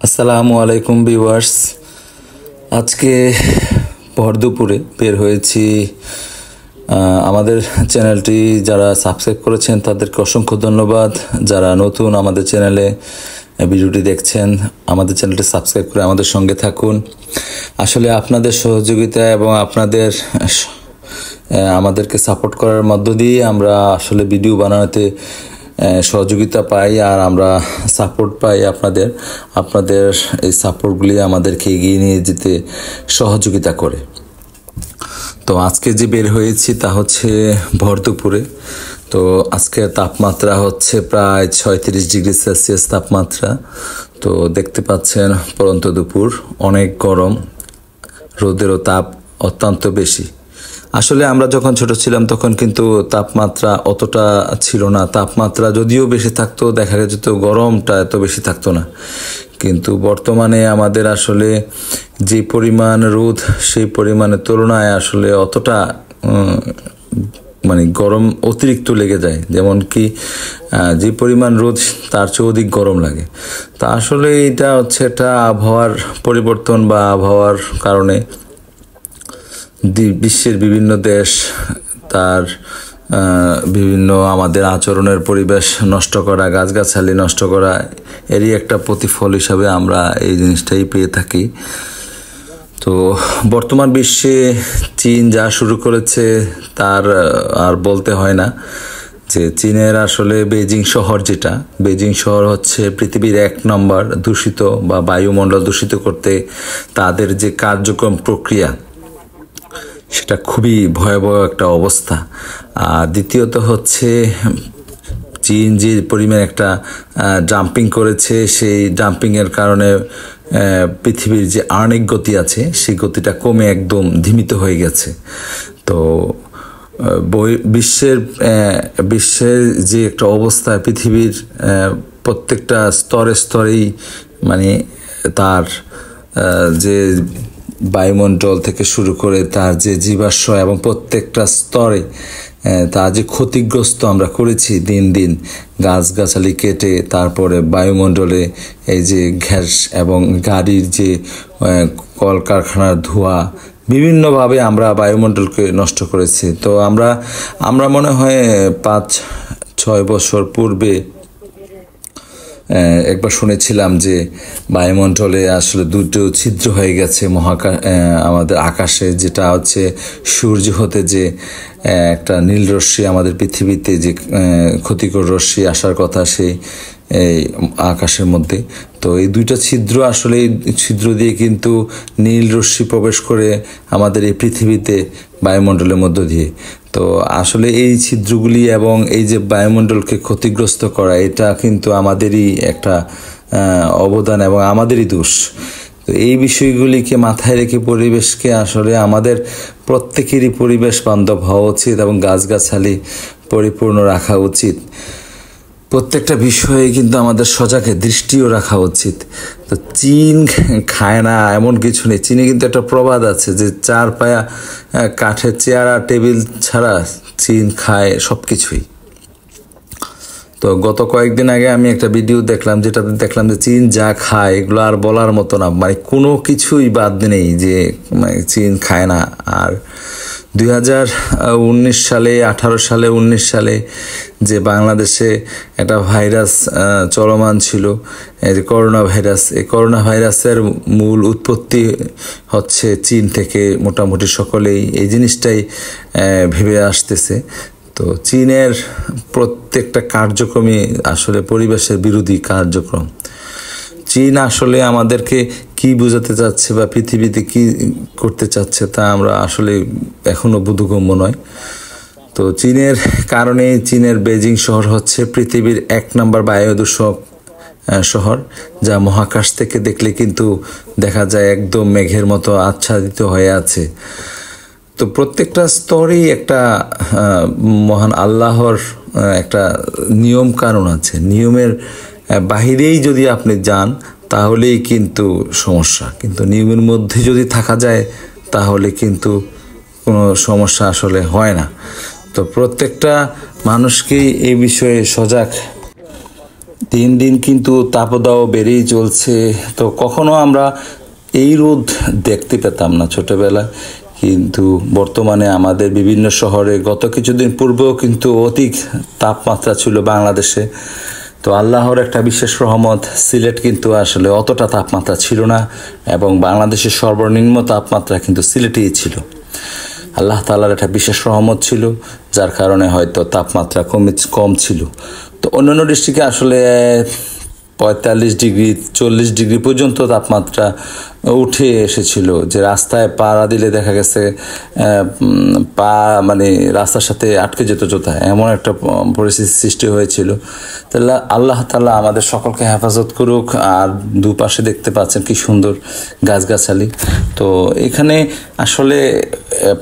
আসসালামু আলাইকুম ভিউয়ার্স। আজকে ভর দুপুরে বের হয়েছি। আমাদের চ্যানেলটি যারা সাবস্ক্রাইব করেছেন তাদেরকে অসংখ্য ধন্যবাদ। যারা নতুন আমাদের চ্যানেলে ভিডিওটি দেখছেন, আমাদের চ্যানেলটি সাবস্ক্রাইব করে আমাদের সঙ্গে থাকুন। আসলে আপনাদের সহযোগিতা এবং আপনাদের আমাদেরকে সাপোর্ট করার মধ্য দিয়ে আমরা আসলে ভিডিও বানাতে সহযোগিতা পাই, আর আমরা সাপোর্ট পাই আপনাদের এই সাপোর্টগুলি আমাদেরকে এগিয়ে নিয়ে যেতে সহযোগিতা করে। তো আজকে যে বের হয়েছি তা হচ্ছে ভর দুপুরে। তো আজকে তাপমাত্রা হচ্ছে প্রায় 36 ডিগ্রি সেলসিয়াস তাপমাত্রা। তো দেখতে পাচ্ছেন পরন্ত দুপুর, অনেক গরম, রোদেরও তাপ অত্যন্ত বেশি। আসলে আমরা যখন ছোট ছিলাম তখন কিন্তু তাপমাত্রা অতটা ছিল না। তাপমাত্রা যদিও বেশি থাকতো, দেখা যেত গরমটা এত বেশি থাকতো না। কিন্তু বর্তমানে আমাদের আসলে যে পরিমাণ রোদ, সেই পরিমাণের তুলনায় আসলে অতটা গরম অতিরিক্ত লেগে যায়। যেমন কি যে পরিমাণ রোদ তার চেয়ে অধিক গরম লাগে। তা আসলে এটা হচ্ছে একটা আবহাওয়ার পরিবর্তন বা আবহাওয়ার কারণে বিশ্বের বিভিন্ন দেশ তার বিভিন্ন আমাদের আচরণের পরিবেশ নষ্ট করা, গাছগাছালি নষ্ট করা, এরই একটা প্রতিফল হিসাবে আমরা এই জিনিসটাই পেয়ে থাকি। তো বর্তমান বিশ্বে চীন যা শুরু করেছে তার আর বলতে হয় না। যে চীনের আসলে বেজিং শহর হচ্ছে পৃথিবীর 1 নম্বর দূষিত বা বায়ুমণ্ডল দূষিত করতে তাদের যে কার্যক্রম প্রক্রিয়া, সেটা খুবই ভয়াবহ একটা অবস্থা। আর দ্বিতীয়ত হচ্ছে চীন যে পরিমাণ একটা ডাম্পিং করেছে, সেই ডাম্পিংয়ের কারণে পৃথিবীর যে আর্নিক গতি আছে সেই গতিটা কমে একদম ধিমিত হয়ে গেছে। তো বিশ্বের যে একটা অবস্থা, পৃথিবীর প্রত্যেকটা স্তরেই তার যে বায়ুমণ্ডল থেকে শুরু করে তার যে জীবাশ্ম এবং প্রত্যেকটা স্তরে তার যে ক্ষতিগ্রস্ত আমরা করেছি দিন দিন, গাছগাছালি কেটে, তারপরে বায়ুমণ্ডলে এই যে গ্যাস এবং গাড়ির যে কলকারখানার ধোঁয়া, বিভিন্নভাবে আমরা বায়ুমণ্ডলকে নষ্ট করেছি। তো আমরা মনে হয় 5-6 বছর পূর্বে একবার শুনেছিলাম যে বায়ুমণ্ডলে আসলে 2টো ছিদ্র হয়ে গেছে আমাদের আকাশে, যেটা হচ্ছে সূর্য হতে যে একটা নীল রশ্মি আমাদের পৃথিবীতে যে ক্ষতিকর রশ্মি আসার কথা সেই আকাশের মধ্যে। তো এই 2টা ছিদ্র, আসলে এই ছিদ্র দিয়ে কিন্তু নীল রশ্মি প্রবেশ করে আমাদের এই পৃথিবীতে বায়ুমণ্ডলের মধ্য দিয়ে। তো আসলে এই ছিদ্রগুলি এবং এই যে বায়ুমণ্ডলকে ক্ষতিগ্রস্ত করা, এটা কিন্তু আমাদেরই একটা অবদান এবং আমাদেরই দোষ। তো এই বিষয়গুলিকে মাথায় রেখে পরিবেশকে আসলে আমাদের প্রত্যেকেরই পরিবেশ বান্ধব হওয়া উচিত এবং গাছগাছালি পরিপূর্ণ রাখা উচিত। প্রত্যেকটা বিষয়ে কিন্তু আমাদের সজাগ দৃষ্টিও রাখা উচিত। তো চীন খায় না এমন কিছু নেই। চীনে কিন্তু একটা প্রবাদ আছে যে 4 পায়া কাঠের চেয়ার আর টেবিল ছাড়া চীন খায় সব কিছুই। তো গত কয়েকদিন আগে আমি একটা ভিডিও দেখলাম, যেটাতে দেখলাম যে চীন যা খায় এগুলো আর বলার মতো না, কোনো কিছুই বাদ নেই যে চীন খায় না। আর 2019 সালে, 18 সালে, 19 সালে যে বাংলাদেশে একটা ভাইরাস চলমান ছিল, এই যে করোনা ভাইরাস, এই করোনা ভাইরাসের মূল উৎপত্তি হচ্ছে চীন থেকে। মোটামুটি সকলেই এই জিনিসটাই ভেবে আসতেছে। তো চীনের প্রত্যেকটা কার্যক্রমই আসলে পরিবেশের বিরোধী কার্যক্রম। চীন আসলে আমাদেরকে কি বোঝাতে চাচ্ছে বা পৃথিবীতে কি করতে চাচ্ছে তা আমরা আসলে এখনো বোধগম্য নয়। তো চীনের কারণে চীনের বেজিং শহর হচ্ছে পৃথিবীর 1 নম্বর বায়ুদূষক শহর, যা মহাকাশ থেকে দেখলে কিন্তু দেখা যায় একদম মেঘের মতো আচ্ছাদিত হয়ে আছে। তো প্রত্যেকটা স্তরেই একটা মহান আল্লাহর একটা নিয়ম কানুন আছে। নিয়মের বাহিরেই যদি আপনি যান তাহলেই কিন্তু সমস্যা, কিন্তু নিয়মের মধ্যে যদি থাকা যায় তাহলে কিন্তু কোনো সমস্যা আসলে হয় না। তো প্রত্যেকটা মানুষকেই এই বিষয়ে সজাগ দিন দিন কিন্তু তাপদাহ বেড়েই চলছে। তো কখনো আমরা এই রোদ দেখতে পেতাম না ছোটবেলা, কিন্তু বর্তমানে আমাদের বিভিন্ন শহরে গত কিছুদিন পূর্বেও কিন্তু অধিক তাপমাত্রা ছিল বাংলাদেশে। তো আল্লাহর একটা বিশেষ রহমত, সিলেট কিন্তু আসলে অতটা তাপমাত্রা ছিল না, এবং বাংলাদেশের সর্বনিম্ন তাপমাত্রা কিন্তু সিলেটেই ছিল। আল্লাহ তাআলার একটা বিশেষ রহমত ছিল, যার কারণে হয়তো তাপমাত্রা কম ছিল। তো অন্যান্য ডিস্ট্রিক্টে আসলে 45 ডিগ্রি 40 ডিগ্রি পর্যন্ত তাপমাত্রা উঠে এসেছিল, যে রাস্তায় পাড়া দিলে দেখা গেছে পা মানে রাস্তার সাথে আটকে যেত জুতা, এমন একটা পরিস্থিতি সৃষ্টি হয়েছিল। তাহলে আল্লাহ তাআলা আমাদের সকলকে হেফাজত করুক। আর দুপাশে দেখতে পাচ্ছেন কি সুন্দর গাছগাছালি। তো এখানে আসলে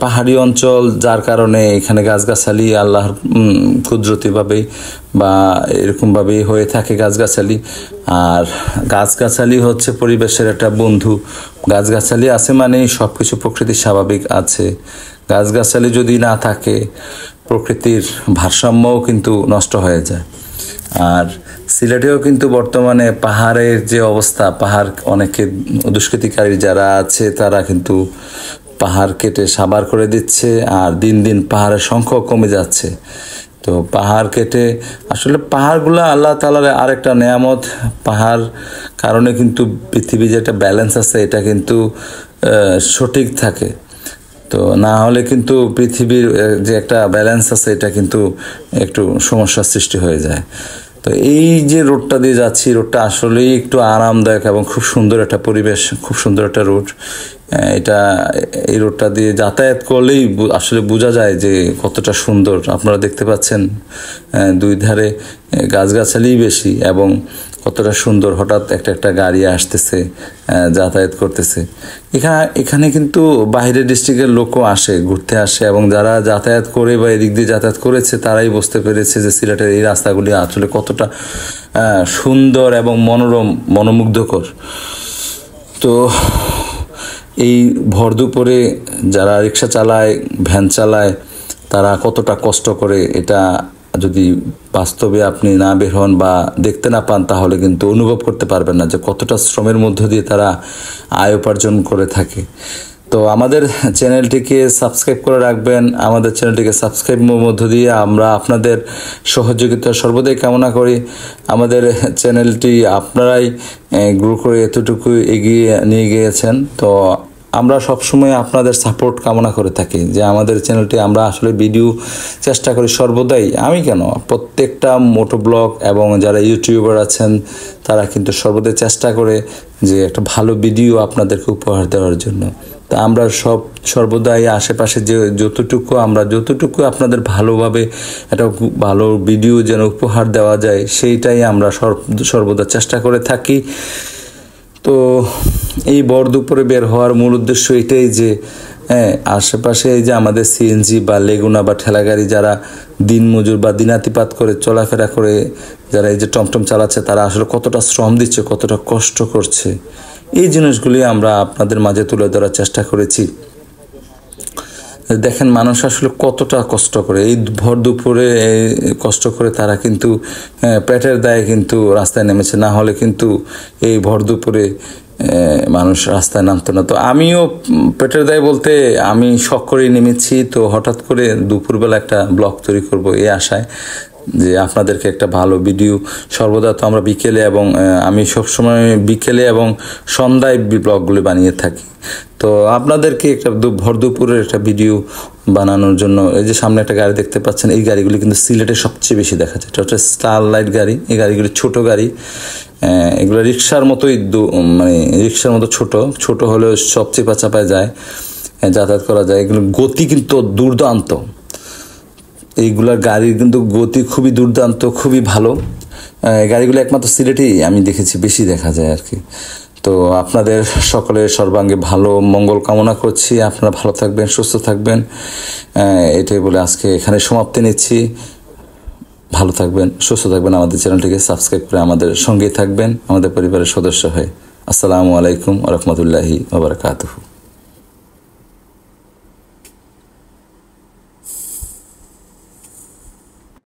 পাহাড়ি অঞ্চল, যার কারণে এখানে গাছগাছালি আল্লাহর কুদরতিভাবেই বা এরকমভাবেই হয়ে থাকে গাছগাছালি। আর গাছগাছালি হচ্ছে পরিবেশের একটা বন্ধু। গাছগাছালি আছে মানেই সব কিছু প্রকৃতির স্বাভাবিক আছে। গাছগাছালি যদি না থাকে, প্রকৃতির ভারসাম্যও কিন্তু নষ্ট হয়ে যায়। আর সিলেটেও কিন্তু বর্তমানে পাহাড়ের যে অবস্থা, পাহাড় অনেকে দুষ্কৃতিকারী যারা আছে তারা কিন্তু পাহাড় কেটে সাবার করে দিচ্ছে, আর দিন দিন পাহাড়ের সংখ্যাও কমে যাচ্ছে। তো পাহাড় কেটে আসলে পাহাড়গুলো আল্লাহ তাআলার আরেকটা নেয়ামত। পাহাড় কারণে কিন্তু পৃথিবী যে একটা ব্যালেন্স আছে, এটা কিন্তু সঠিক থাকে। তো না হলে কিন্তু পৃথিবীর যে একটা ব্যালেন্স আছে, এটা কিন্তু একটু সমস্যার সৃষ্টি হয়ে যায়। তো এই যে রোডটা দিয়ে যাচ্ছি, রোডটা আসলেই একটু আরামদায়ক এবং খুব সুন্দর একটা পরিবেশ, খুব সুন্দর একটা রোড। এই রোডটা দিয়ে যাতায়াত করলেই আসলে বোঝা যায় যে কতটা সুন্দর। আপনারা দেখতে পাচ্ছেন দুই ধারে গাছগাছালি বেশি, এবং কতটা সুন্দর। হঠাৎ একটা গাড়ি আসতেছে, যাতায়াত করতেছে। এখানে কিন্তু বাইরের ডিস্ট্রিক্টের লোকও আসে, ঘুরতে আসে, এবং যারা যাতায়াত করে বা এদিক দিয়ে যাতায়াত করেছে তারাই বুঝতে পেরেছে যে সিলেটের এই রাস্তাগুলি আসলে কতটা সুন্দর এবং মনোমুগ্ধকর। তো এই ভর দুপুরে যারা রিক্সা চালায়, ভ্যান চালায়, তারা কতটা কষ্ট করে, এটা যদি বাস্তবে আপনি না বের হন বা দেখতে না পান, তাহলে কিন্তু অনুভব করতে পারবেন না যে কতটা শ্রমের মধ্য দিয়ে তারা আয় উপার্জন করে থাকে। তো আমাদের চ্যানেলটিকে সাবস্ক্রাইব করে রাখবেন। আমাদের চ্যানেলটিকে সাবস্ক্রাইবের মধ্য দিয়ে আমরা আপনাদের সহযোগিতা সর্বদাই কামনা করি। আমাদের চ্যানেলটি আপনারাই গ্রো করে এতটুকু এগিয়ে নিয়ে গিয়েছেন। তো আমরা সবসময় আপনাদের সাপোর্ট কামনা করে থাকি, যে আমাদের চ্যানেলটি আমরা আসলে ভিডিও চেষ্টা করি সর্বদাই। আমি কেন, প্রত্যেকটা মোটো ব্লগ এবং যারা ইউটিউবার আছেন তারা কিন্তু সর্বদাই চেষ্টা করে যে একটা ভালো ভিডিও আপনাদেরকে উপহার দেওয়ার জন্য। তা আমরা সর্বদাই আশেপাশে যে যতটুকু আপনাদের ভালোভাবে একটা ভালো ভিডিও যেন উপহার দেওয়া যায়, সেইটাই আমরা সর্বদা চেষ্টা করে থাকি। তো এই ভর দুপুরে বের হওয়ার মূল উদ্দেশ্য এটাই যে আশেপাশে এই যে আমাদের সিএনজি বা লেগুনা বা ঠেলাগাড়ি যারা দিনমজুর বা দিনাতিপাত করে চলাফেরা করে, যারা এই যে টমটম চালাচ্ছে, তারা আসলে কতটা শ্রম দিচ্ছে, কতটা কষ্ট করছে, এই জিনিসগুলি আমরা আপনাদের মাঝে তুলে ধরার চেষ্টা করেছি। দেখেন মানুষ আসলে কতটা কষ্ট করে, এই ভর দুপুরে কষ্ট করে তারা কিন্তু পেটের দায়ে কিন্তু রাস্তায় নেমেছে, না হলে কিন্তু এই ভর দুপুরে মানুষ রাস্তায় নামতো না। তো আমিও পেটের দায়ে বলতে আমি শখ করেই নেমেছি। তো হঠাৎ করে দুপুরবেলা একটা ব্লগ তৈরি করব এই আশায়, যে আপনাদেরকে একটা ভালো ভিডিও সর্বদা তো আমরা বিকেলে এবং আমি সবসময় বিকেলে এবং সন্ধ্যায় ব্লগগুলো বানিয়ে থাকি। তো আপনাদেরকে একটা ভর দুপুরের একটা ভিডিও বানানোর জন্য, এই যে সামনে একটা গাড়ি দেখতে পাচ্ছেন, এই গাড়িগুলি কিন্তু সিলেটে সবচেয়ে বেশি দেখা যায়। এটা হচ্ছে স্টারলাইট গাড়ি। এই গাড়িগুলি ছোট গাড়ি, এগুলো রিক্সার মতোই, মানে রিক্সার মতো ছোট হলেও সব চেপা চাপায় যায়, যাতায়াত করা যায়। এগুলো গতি কিন্তু দুর্দান্ত, এইগুলার গাড়ির কিন্তু গতি খুবই দুর্দান্ত, খুবই ভালো। গাড়িগুলো একমাত্র সিলেটেই আমি দেখেছি, বেশি দেখা যায় আর কি। তো আপনাদের সকলের সর্বাঙ্গে ভালো মঙ্গল কামনা করছি। আপনারা ভালো থাকবেন, সুস্থ থাকবেন, এটাই বলে আজকে এখানে সমাপ্তি নিচ্ছি। ভালো থাকবেন, সুস্থ থাকবেন। আমাদের চ্যানেলটিকে সাবস্ক্রাইব করে আমাদের সঙ্গেই থাকবেন, আমাদের পরিবারের সদস্য হয়ে। আসসালামু আলাইকুম ওয়া রাহমাতুল্লাহি ওয়া বারাকাতুহু।